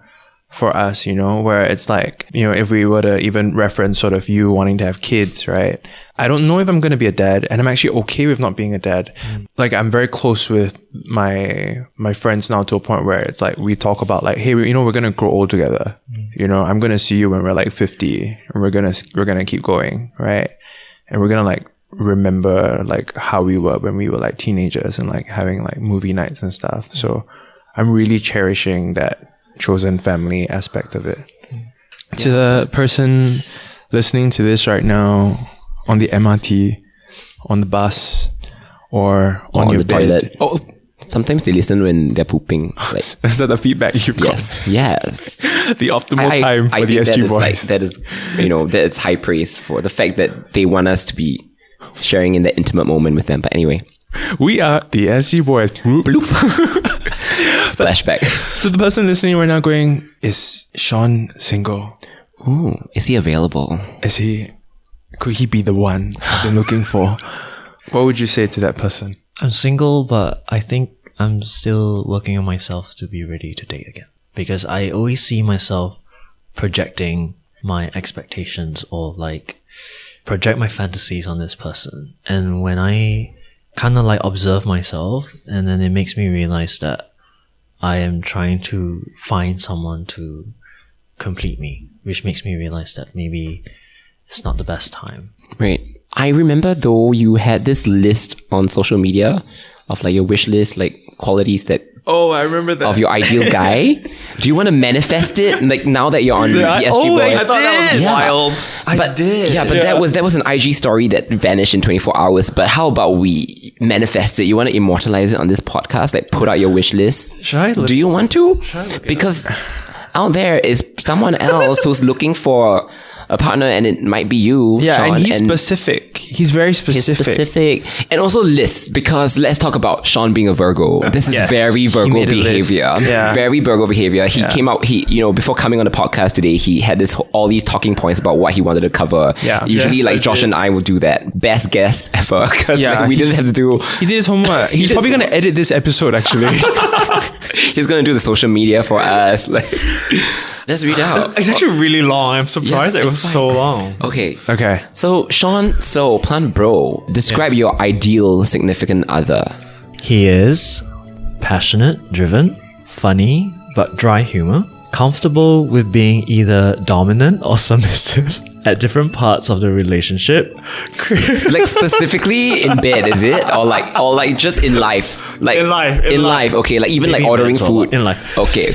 us, you know, where it's like, you know, if we were to even reference sort of you wanting to have kids, right? I don't know if I'm going to be a dad, and I'm actually okay with not being a dad. Like, I'm very close with my friends now, to a point where it's like, we talk about like, hey, you know, we're going to grow old together. You know, I'm going to see you when we're like 50, and we're going to keep going, right? And we're going to like remember like how we were when we were like teenagers, and like having like movie nights and stuff. So I'm really cherishing that chosen family aspect of it. To the person listening to this right now, on the MRT, on the bus, or on your the bed. toilet. Oh, sometimes they listen when they're pooping. Like, is that the feedback you've got? Yes. The optimal time for the SG boys. Like, that is, you know, that's high praise for the fact that they want us to be sharing in that intimate moment with them. But anyway, we are the SG boys. Bloop. Splashback. To the person listening right now going, is Shawn single? Ooh, is he available? Could he be the one I've been looking for? What would you say to that person? I'm single, but I think I'm still working on myself to be ready to date again. Because I always see myself projecting my expectations, or like project my fantasies on this person. And when I kind of like observe myself, and then it makes me realize that I am trying to find someone to complete me, which makes me realize that maybe it's not the best time. Right. I remember though you had this list on social media of like your wish list, like qualities that I remember that. Of your ideal guy. Do you want to manifest it? Like, now that you're on the SG Boys. I thought that was wild. I did. Yeah, but that was an IG story that vanished in 24 hours. But how about we manifest it? You want to immortalize it on this podcast? Like, put out your wish list. Do you want to? Because out there is someone else who's looking for a partner, and it might be you, Shawn, and he's specific. He's very specific. He's specific. And also lists, because let's talk about Shawn being a Virgo. This is very Virgo behavior. Very Virgo behavior. He came out, before coming on the podcast today, he had all these talking points about what he wanted to cover. Usually, Josh and I will do that. Best guest ever. Because we didn't have to do... He did his homework. He's probably going to edit this episode, actually. He's going to do the social media for us. Like... Let's read out. It's actually really long. I'm surprised it was so long. Okay. So, Shawn Soh, Plantbro, describe your ideal significant other. He is passionate, driven, funny, but dry humor, comfortable with being either dominant or submissive at different parts of the relationship. Like, specifically in bed, is it? Or like just in life? Like, in life. Okay, like even maybe like ordering food. In life. Okay.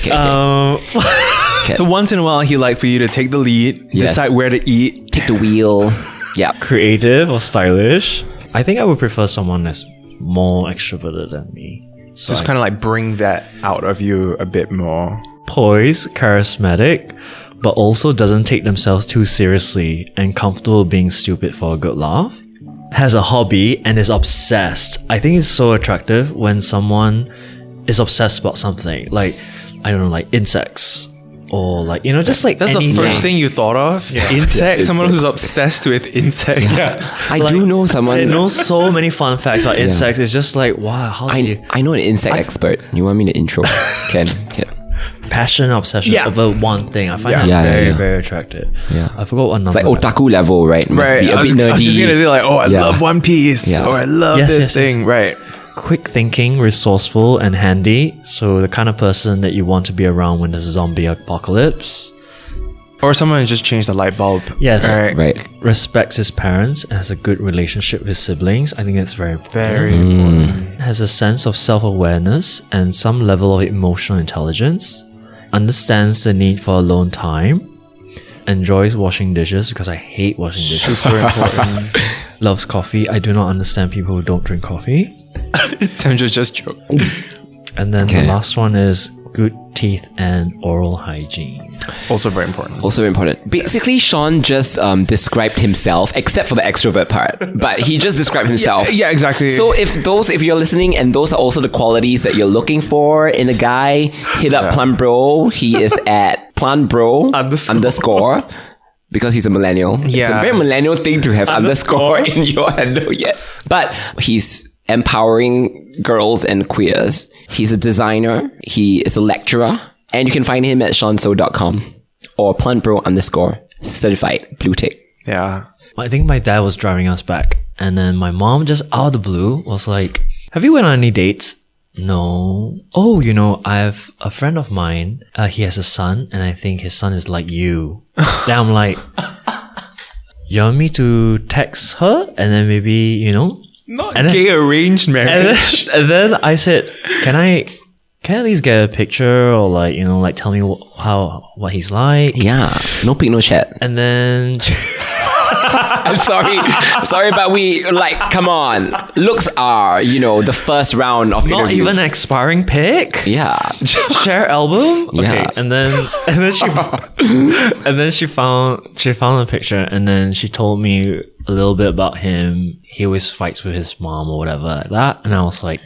So once in a while, he like for you to take the lead, decide where to eat, take the wheel. Yeah. Creative or stylish. I think I would prefer someone that's more extroverted than me. So Just kind of like bring that out of you a bit more. poised, charismatic, but also doesn't take themselves too seriously and comfortable being stupid for a good laugh. Has a hobby and is obsessed. I think it's so attractive when someone is obsessed about something. Like, I don't know, like insects. Or like, just like That's anything. the first thing you thought of? Insects? Someone who's obsessed with insects. I do know someone. I know so many fun facts about insects. It's just like, wow, how do you... I know an insect expert. You want me to intro? Ken? Yeah. Passion, obsession over one thing. I find that very, very attractive. Yeah. I forgot what number. Like otaku level, right? Must be a bit nerdy. I was just going to say like, oh, I love One Piece. Yeah. Or I love this thing. Right. Quick thinking, resourceful, and handy. So the kind of person that you want to be around when there's a zombie apocalypse. Or someone who just changed the light bulb. Yes. Right. Respects his parents and has a good relationship with his siblings. I think that's very important. Very important. Has a sense of self-awareness and some level of emotional intelligence. Understands the need for alone time. Enjoys washing dishes because I hate washing dishes. Very important. Loves coffee. I do not understand people who don't drink coffee. Samjo's just joke. And then the last one is good teeth and oral hygiene. Also very important. Also important. Basically, Shawn just described himself, except for the extrovert part. But he just described himself. Yeah, exactly. So if you're listening and those are also the qualities that you're looking for in a guy, hit up Plantbro. He is at Plantbro underscore. Because he's a millennial. Yeah. It's a very millennial thing to have underscore in your handle, yes. But he's empowering girls and queers. He's a designer. He is a lecturer. And you can find him at shawnsoh.com or Plantbro underscore certified blue tick. Yeah. I think my dad was driving us back. And then my mom just out of the blue was like, have you went on any dates? No. Oh, I have a friend of mine. He has a son and I think his son is like you. Then I'm like, you want me to text her? And then maybe, Not gay arranged marriage. And then I said, can I at least get a picture or like tell me what he's like? Yeah. No pic, no chat. And then I'm sorry, but we come on. Looks are, the first round of not interviews. even an expiring pic. Yeah. Share album. Okay, Yeah. and then she found a picture, and then she told me a little bit about him. He always fights with his mom or whatever like that, and I was like,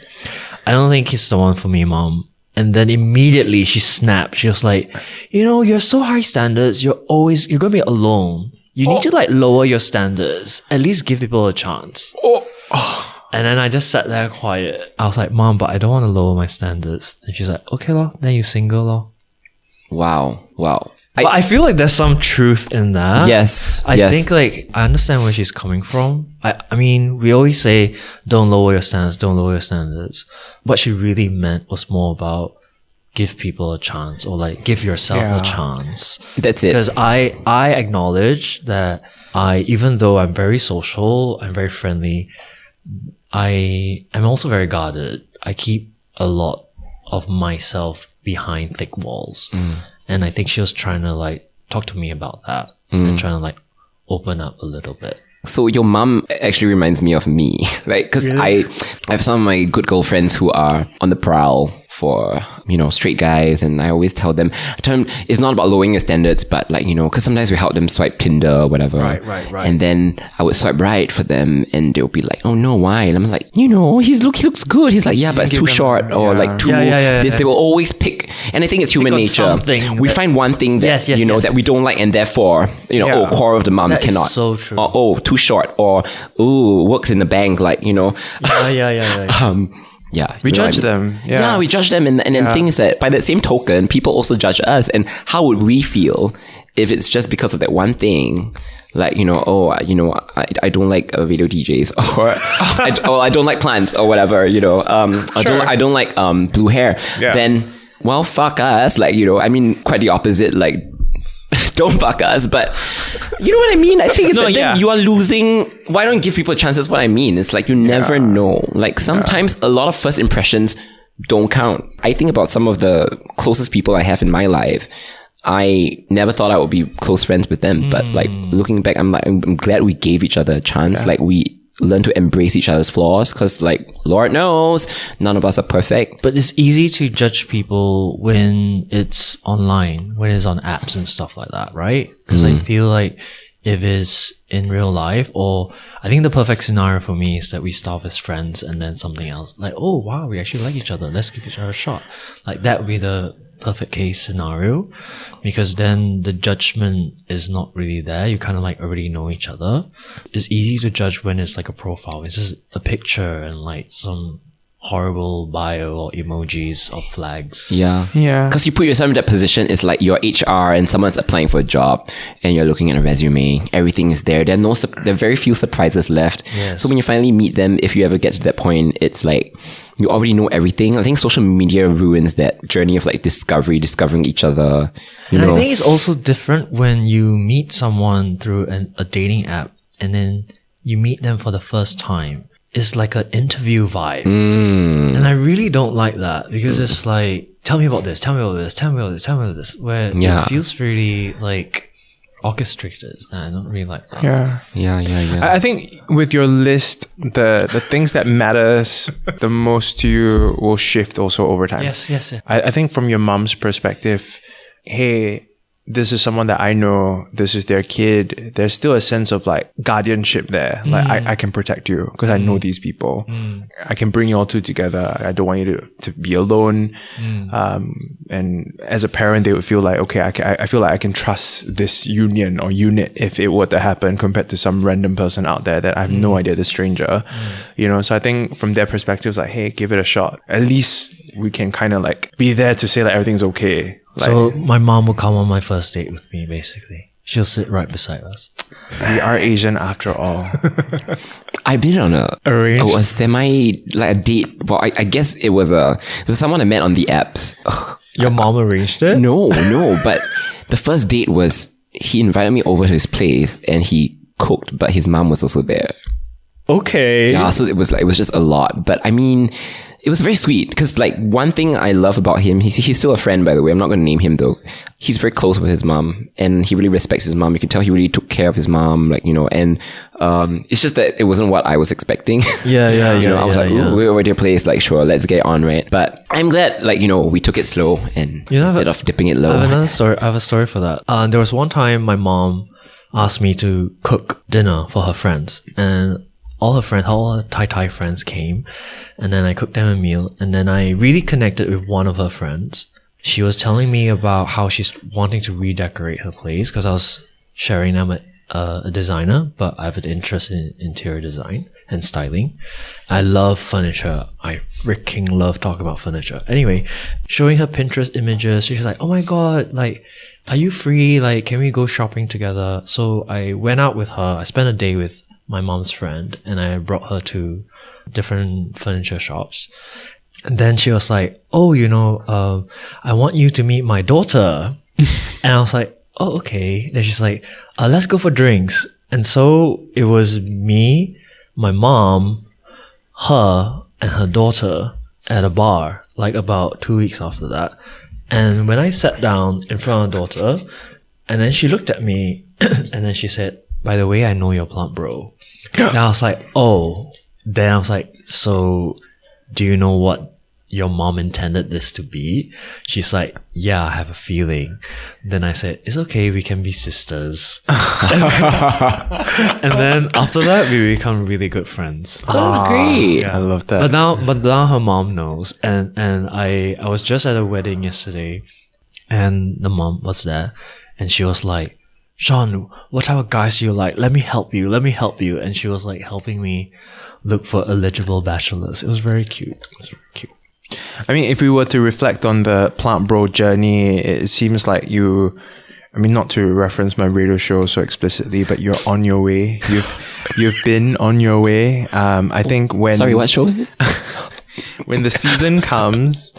I don't think he's the one for me, mom. And then immediately she snapped. She was like, you have so high standards. You're gonna be alone. You need to lower your standards. At least give people a chance. And then I just sat there quiet. I was like, Mom, but I don't want to lower my standards. And she's like, okay lor, then you single lor. Wow. But I feel like there's some truth in that. Yes. I think I understand where she's coming from. I mean, we always say, don't lower your standards. What she really meant was more about give people a chance or give yourself a chance. That's it. Because I acknowledge that even though I'm very social, I'm very friendly, I am also very guarded. I keep a lot of myself behind thick walls. And I think she was trying to talk to me about that and trying to open up a little bit. So your mom actually reminds me of me, right? Because I have some of my good girlfriends who are on the prowl for, straight guys. And I always tell them, it's not about lowering your standards, but because sometimes we help them swipe Tinder or whatever. Right. And then I would swipe right for them and they'll be like, oh no, why? And I'm like, he looks good. He's like, yeah, but it's too short or too this. They will always pick. And I think it's human nature. We find one thing that, that we don't like and therefore, core of the mom that cannot. Is so true. Or, too short or, works in the bank, Yeah, we judge them. Yeah, we judge them, and then things that by that same token, people also judge us. And how would we feel if it's just because of that one thing? I don't like radio DJs, or I don't like plants, or whatever. I don't like blue hair. Yeah. Then, well, fuck us. Quite the opposite. Don't fuck us, but you know what I mean? I think it's you are losing. Why don't you give people a chance? That's what I mean. It's you never know. Sometimes a lot of first impressions don't count. I think about some of the closest people I have in my life. I never thought I would be close friends with them, but looking back, I'm glad we gave each other a chance. We learn to embrace each other's flaws, because like Lord knows none of us are perfect. But it's easy to judge people when it's online, when it's on apps and stuff like that, right? Because I feel like if it's in real life, or I think the perfect scenario for me is that we start as friends and then something else. Like, oh wow, we actually like each other. Let's give each other a shot. Like that would be the perfect case scenario, because then the judgment is not really there. You kind of like already know each other. It's easy to judge when it's like a profile. It's just a picture and like some horrible bio or emojis or flags. Yeah. Yeah. Because you put yourself in that position, it's like you're HR and someone's applying for a job and you're looking at a resume. Everything is there. There are very few surprises left. Yes. So when you finally meet them, if you ever get to that point, it's like you already know everything. I think social media ruins that journey of like discovering each other. You And know? I think it's also different when you meet someone through a dating app and then you meet them for the first time. It's like an interview vibe. And I really don't like that, because it's like, tell me about this, tell me about this, tell me about this, tell me about this, where it feels really like orchestrated. And I don't really like that. Yeah. I think with your list, the things that matters the most to you will shift also over time. Yes. I think from your mom's perspective, hey, this is someone that I know, this is their kid, there's still a sense of like guardianship there. Like I can protect you because I know these people. I can bring you all two together. I don't want you to be alone. And as a parent, they would feel like, okay, I feel like I can trust this union or unit if it were to happen, compared to some random person out there that I have no idea, the stranger. You know, so I think from their perspective, it's like, hey, give it a shot. At least we can kind of like be there to say like everything's okay. Like, So my mom will come on my first date with me, basically. She'll sit right beside us. we are Asian after all. I've been on a Arranged. a date. Well, I guess it was someone I met on the apps. Ugh. Your mom arranged it? No, but the first date was he invited me over to his place and he cooked, but his mom was also there. Okay. Yeah, so it was just a lot. But I mean, it was very sweet because like one thing I love about him, he's still a friend, by the way. I'm not going to name him though. He's very close with his mom and he really respects his mom. You can tell he really took care of his mom, like, you know, and it's just that it wasn't what I was expecting. Yeah. You know, I was like, ooh, we're over to your place, like, sure, let's get on, right? But I'm glad, like, you know, we took it slow and instead of dipping it low. I have another story. I have a story for that. There was one time my mom asked me to cook dinner for her friends, and all her Thai friends came, and then I cooked them a meal, and then I really connected with one of her friends. She was telling me about how she's wanting to redecorate her place, because I was sharing them a designer, but I have an interest in interior design and styling. I love furniture. I freaking love talking about furniture. Anyway, showing her Pinterest images, she's like, oh my god, like, are you free? Like, can we go shopping together? So I went out with her. I spent a day with my mom's friend and I brought her to different furniture shops. And then she was like, oh, you know, I want you to meet my daughter. And I was like, oh, okay. Then she's like, let's go for drinks. And so it was me, my mom, her, and her daughter at a bar, like about 2 weeks after that. And when I sat down in front of her daughter, and then she looked at me, and then she said, by the way, I know your Plantbro. And I was like, oh. Then I was like, so do you know what your mom intended this to be? She's like, yeah, I have a feeling. Then I said, it's okay, we can be sisters. And then after that, we become really good friends. Oh, that's great. I love that. But now her mom knows. And I was just at a wedding yesterday, and the mom was there, and she was like, Shawn, what type of guys do you like? Let me help you. And she was like helping me look for eligible bachelors. It was very cute. I mean, if we were to reflect on the Plantbro journey, it seems like you, I mean, not to reference my radio show so explicitly, but you're on your way. You've been on your way. I think when... Sorry, what show is this? When the season comes...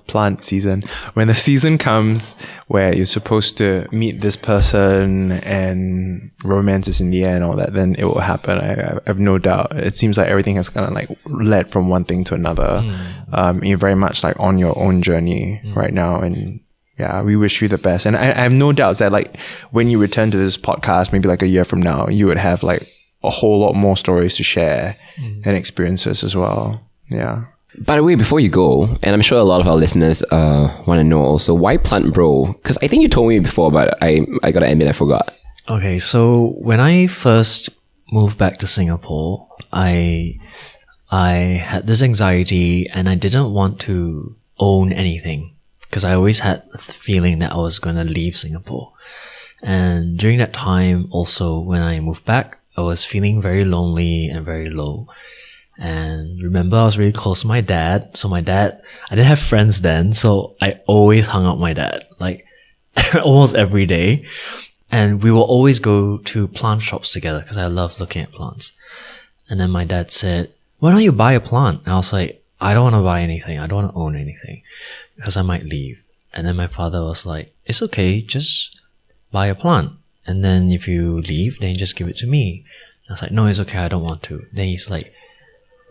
plant season. When the season comes where you're supposed to meet this person and romance is in the air and all that, then it will happen. I have no doubt. It seems like everything has kind of like led from one thing to another. You're very much like on your own journey right now, and yeah, we wish you the best. And I have no doubts that like when you return to this podcast, maybe like a year from now, you would have like a whole lot more stories to share and experiences as well. Yeah. By the way, before you go, and I'm sure a lot of our listeners want to know also, why Plantbro? Because I think you told me before, but I gotta admit I forgot. Okay, so when I first moved back to Singapore, I had this anxiety and I didn't want to own anything because I always had the feeling that I was going to leave Singapore. And during that time also, when I moved back, I was feeling very lonely and very low. And remember, I was really close to my dad. So my dad, I didn't have friends then, so I always hung out with my dad, like almost every day. And we will always go to plant shops together because I love looking at plants. And then my dad said, why don't you buy a plant? And I was like, I don't want to buy anything. I don't want to own anything because I might leave. And then my father was like, it's okay, just buy a plant. And then if you leave, then just give it to me. And I was like, no, it's okay, I don't want to. Then he's like,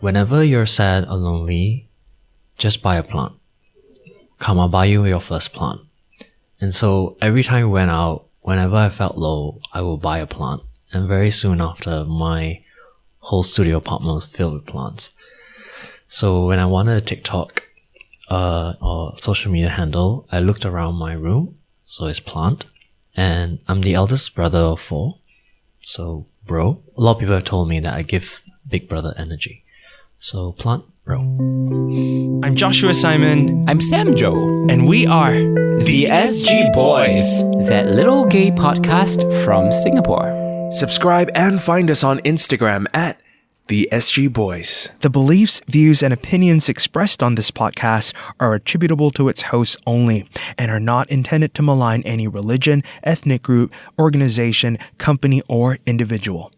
whenever you're sad or lonely, just buy a plant. Come, I'll buy you your first plant. And so every time we went out, whenever I felt low, I would buy a plant. And very soon after, my whole studio apartment was filled with plants. So when I wanted a TikTok or social media handle, I looked around my room. So it's plant. And I'm the eldest brother of 4. So bro. A lot of people have told me that I give big brother energy. So Plantbro. I'm Joshua Simon. I'm Sam Joe. And we are the SG Boys. That little gay podcast from Singapore. Subscribe and find us on Instagram at the SG Boys. The beliefs, views, and opinions expressed on this podcast are attributable to its hosts only and are not intended to malign any religion, ethnic group, organization, company, or individual.